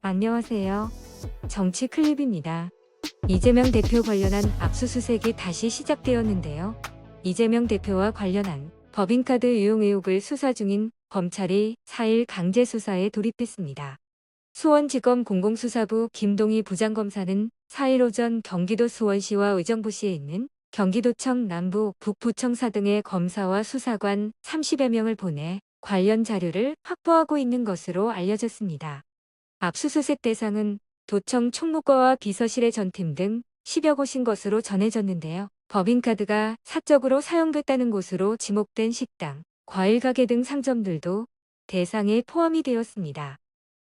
안녕하세요. 정치 클립입니다. 이재명 대표 관련한 압수수색이 다시 시작되었는데요. 이재명 대표와 관련한 법인카드 유용 의혹을 수사 중인 검찰이 4일 강제 수사에 돌입했습니다. 수원지검 공공수사부 김동희 부장검사는 4일 오전 경기도 수원시와 의정부시에 있는 경기도청 남부 북부청사 등의 검사와 수사관 30여 명을 보내 관련 자료를 확보하고 있는 것으로 알려졌습니다. 압수수색 대상은 도청 총무과와 비서실의 전팀 등 10여 곳인 것으로 전해졌는데요. 법인카드가 사적으로 사용됐다는 곳으로 지목된 식당, 과일가게 등 상점들도 대상에 포함이 되었습니다.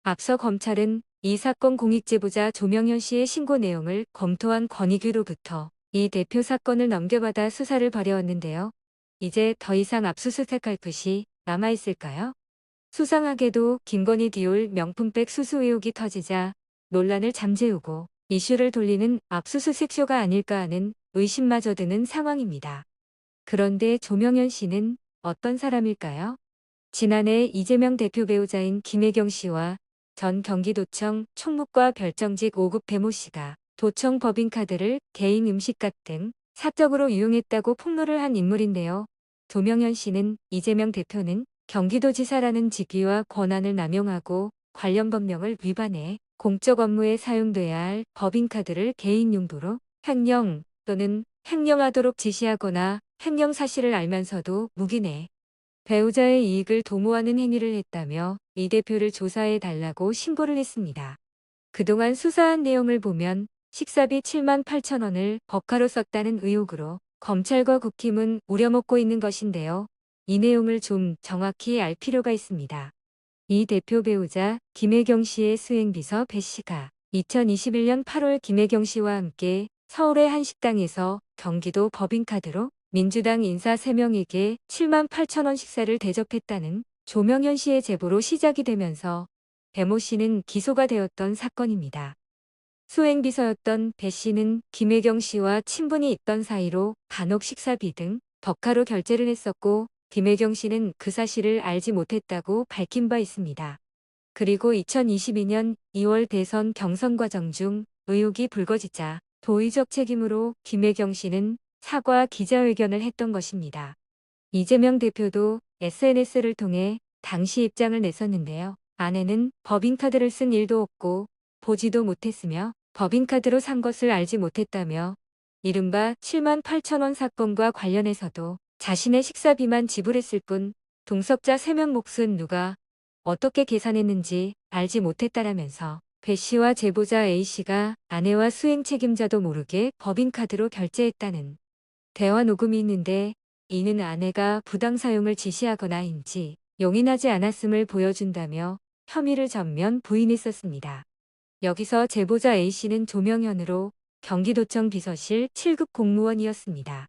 앞서 검찰은 이 사건 공익제보자 조명현 씨의 신고 내용을 검토한 권익위로부터 이 대표 사건을 넘겨받아 수사를 벌여왔는데요. 이제 더 이상 압수수색할 것이 남아있을까요? 수상하게도 김건희 디올 명품백 수수 의혹이 터지자 논란을 잠재우고 이슈를 돌리는 압수수색 쇼가 아닐까 하는 의심마저 드는 상황입니다. 그런데 조명현 씨는 어떤 사람일까요? 지난해 이재명 대표 배우자인 김혜경 씨와 전 경기도청 총무과 별정직 5급 배모 씨가 도청 법인카드를 개인 음식값 등 사적으로 이용했다고 폭로를 한 인물인데요. 조명현 씨는 이재명 대표는 경기도지사라는 직위와 권한을 남용하고 관련 법령을 위반해 공적 업무에 사용돼야 할 법인카드를 개인 용도로 횡령 또는 횡령하도록 지시하거나 횡령 사실을 알면서도 묵인해 배우자의 이익을 도모하는 행위를 했다며 이 대표를 조사해 달라고 신고를 했습니다. 그동안 수사한 내용을 보면 식사비 7만 8천 원을 법카로 썼다는 의혹으로 검찰과 국힘은 우려먹고 있는 것인데요. 이 내용을 좀 정확히 알 필요가 있습니다. 이 대표 배우자 김혜경 씨의 수행비서 배 씨가 2021년 8월 김혜경 씨와 함께 서울의 한 식당에서 경기도 법인카드로 민주당 인사 3명에게 7만 8천 원 식사를 대접했다는 조명현 씨의 제보로 시작이 되면서 배모 씨는 기소가 되었던 사건입니다. 수행비서였던 배 씨는 김혜경 씨와 친분이 있던 사이로 간혹 식사비 등 법카로 결제를 했었고 김혜경 씨는 그 사실을 알지 못했다고 밝힌 바 있습니다. 그리고 2022년 2월 대선 경선 과정 중 의혹이 불거지자 도의적 책임으로 김혜경 씨는 사과 기자회견을 했던 것입니다. 이재명 대표도 SNS를 통해 당시 입장을 냈었는데요. 아내는 법인카드를 쓴 일도 없고 보지도 못했으며 법인카드로 산 것을 알지 못했다며 이른바 7만 8천 원 사건과 관련해서도 자신의 식사비만 지불했을 뿐 동석자 3명 몫은 누가 어떻게 계산했는지 알지 못했다라면서 배 씨와 제보자 A 씨가 아내와 수행 책임자도 모르게 법인카드로 결제했다는 대화 녹음이 있는데 이는 아내가 부당 사용을 지시하거나인지 용인하지 않았음을 보여준다며 혐의를 전면 부인했었습니다. 여기서 제보자 A씨는 조명현으로 경기도청 비서실 7급 공무원이었습니다.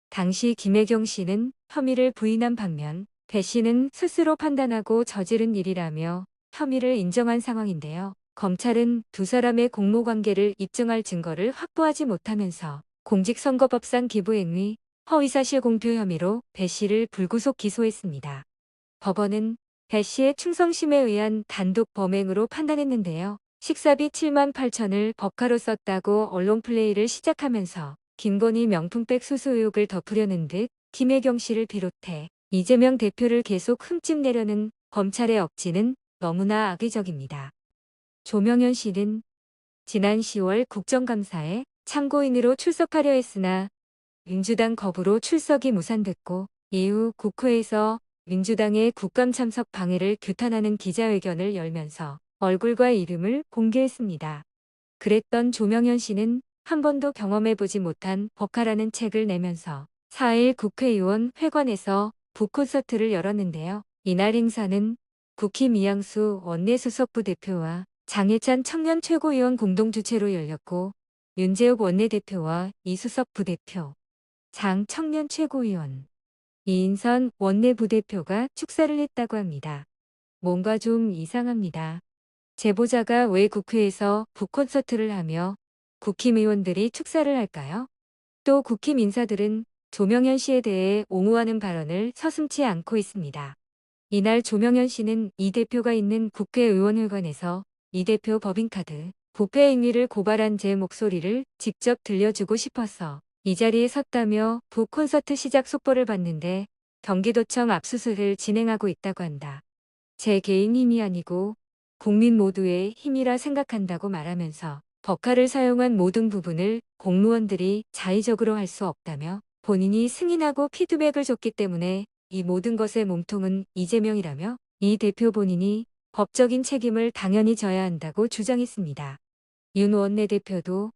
당시 김혜경 씨는 혐의를 부인한 반면 배 씨는 스스로 판단하고 저지른 일이라며 혐의를 인정한 상황인데요. 검찰은 두 사람의 공모관계를 입증할 증거를 확보하지 못하면서 공직선거법상 기부행위, 허위사실 공표 혐의로 배 씨를 불구속 기소했습니다. 법원은 배 씨의 충성심에 의한 단독 범행으로 판단했는데요. 식사비 7만 8천을 법카로 썼다고 언론 플레이를 시작하면서 김건희 명품백 수수 의혹을 덮으려는 듯 김혜경 씨를 비롯해 이재명 대표를 계속 흠집내려는 검찰의 억지는 너무나 악의적입니다. 조명현 씨는 지난 10월 국정감사에 참고인으로 출석하려 했으나 민주당 거부로 출석이 무산됐고 이후 국회에서 민주당의 국감 참석 방해를 규탄하는 기자회견을 열면서 얼굴과 이름을 공개했습니다. 그랬던 조명현 씨는 한 번도 경험해보지 못한 법카라는 책을 내면서 4일 국회의원 회관에서 북콘서트를 열었는데요. 이날 행사는 국힘 이양수 원내수석부 대표와 장해찬 청년 최고위원 공동 주최로 열렸고 윤재욱 원내대표와 이수석 부대표, 장 청년 최고위원, 이인선 원내부대표가 축사를 했다고 합니다. 뭔가 좀 이상합니다. 제보자가 왜 국회에서 북콘서트를 하며 국힘 의원들이 축사를 할까요? 또 국힘 인사들은 조명현 씨에 대해 옹호하는 발언을 서슴지 않고 있습니다. 이날 조명현 씨는 이 대표가 있는 국회의원회관에서 이 대표 법인카드 부패 행위를 고발한 제 목소리를 직접 들려주고 싶어서 이 자리에 섰다며 부 콘서트 시작 속보를 받는데 경기도청 압수수색을 진행하고 있다고 한다. 제 개인 힘이 아니고 국민 모두의 힘이라 생각한다고 말하면서 법카를 사용한 모든 부분을 공무원들이 자의적으로 할 수 없다며 본인이 승인하고 피드백을 줬기 때문에 이 모든 것의 몸통은 이재명이라며 이 대표 본인이 법적인 책임을 당연히 져야 한다고 주장했습니다. 윤 원내대표도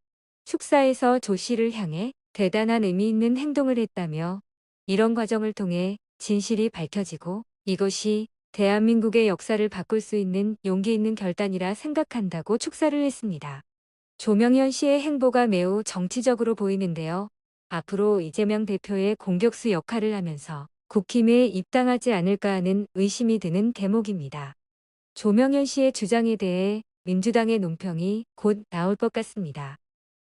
축사에서 조 씨를 향해 대단한 의미 있는 행동을 했다며 이런 과정을 통해 진실이 밝혀지고 이것이 대한민국의 역사를 바꿀 수 있는 용기 있는 결단이라 생각한다고 축사를 했습니다. 조명현 씨의 행보가 매우 정치적으로 보이는데요. 앞으로 이재명 대표의 공격수 역할을 하면서 국힘에 입당하지 않을까 하는 의심이 드는 대목입니다. 조명현 씨의 주장에 대해 민주당의 논평이 곧 나올 것 같습니다.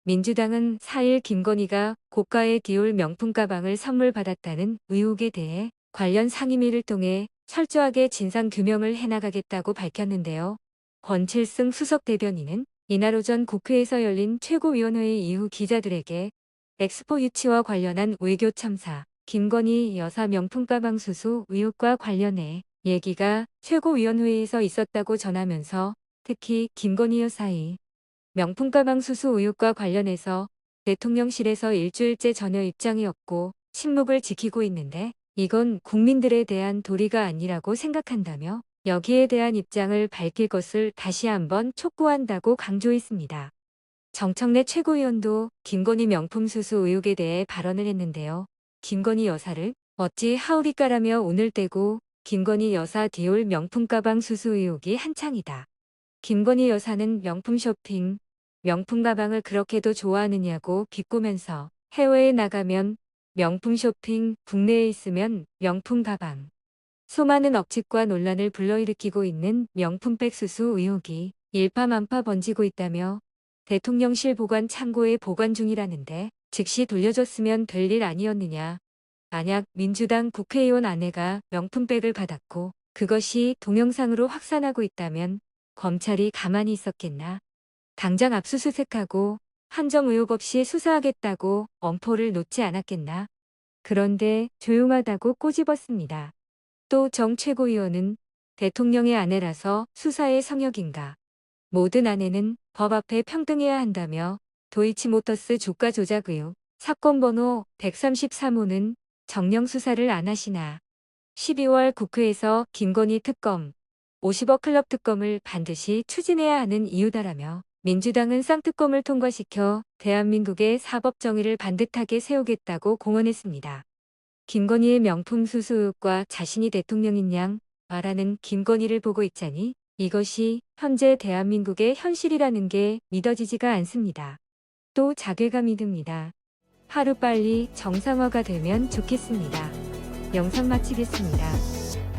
민주당은 4일 김건희가 고가의 디올 명품 가방을 선물 받았다는 의혹에 대해 관련 상임위를 통해 철저하게 진상 규명을 해나가겠다고 밝혔는데요. 권칠승 수석 대변인은 이날 오전 국회에서 열린 최고위원회의 이후 기자들에게 엑스포 유치와 관련한 외교 참사, 김건희 여사 명품 가방 수수 의혹과 관련해 얘기가 최고위원회에서 있었다고 전하면서 특히 김건희 여사의 명품 가방 수수 의혹과 관련해서 대통령실에서 일주일째 전혀 입장이 없고 침묵을 지키고 있는데 이건 국민들에 대한 도리가 아니라고 생각한다며 여기에 대한 입장을 밝힐 것을 다시 한번 촉구한다고 강조했습니다. 정청래 최고위원도 김건희 명품 수수 의혹에 대해 발언을 했는데요. 김건희 여사를 어찌 하울이까라며 오늘 떼고 김건희 여사 디올 명품 가방 수수 의혹이 한창이다. 김건희 여사는 명품 쇼핑, 명품 가방을 그렇게도 좋아하느냐고 비꼬면서 해외에 나가면 명품 쇼핑, 국내에 있으면 명품 가방. 수많은 억측과 논란을 불러일으키고 있는 명품백 수수 의혹이 일파만파 번지고 있다며 대통령실 보관 창고에 보관 중이라는데 즉시 돌려줬으면 될 일 아니었느냐. 만약 민주당 국회의원 아내가 명품백을 받았고 그것이 동영상으로 확산하고 있다면 검찰이 가만히 있었겠나. 당장 압수수색하고 한정 의혹 없이 수사하겠다고 엄포를 놓지 않았겠나. 그런데 조용하다고 꼬집었습니다. 또 정 최고위원은 대통령의 아내라서 수사의 성역인가. 모든 아내는 법 앞에 평등해야 한다며 도이치모터스 주가 조작 의혹 사건 번호 133호는 정령 수사를 안 하시나. 12월 국회에서 김건희 특검 50억 클럽 특검을 반드시 추진해야 하는 이유다라며 민주당은 쌍특검을 통과시켜 대한민국의 사법 정의를 반듯하게 세우겠다고 공언했습니다. 김건희의 명품 수수 의혹과 자신이 대통령인 양 말하는 김건희를 보고 있자니 이것이 현재 대한민국의 현실이라는 게 믿어지지가 않습니다. 또 자괴감이 듭니다. 하루빨리 정상화가 되면 좋겠습니다. 영상 마치겠습니다.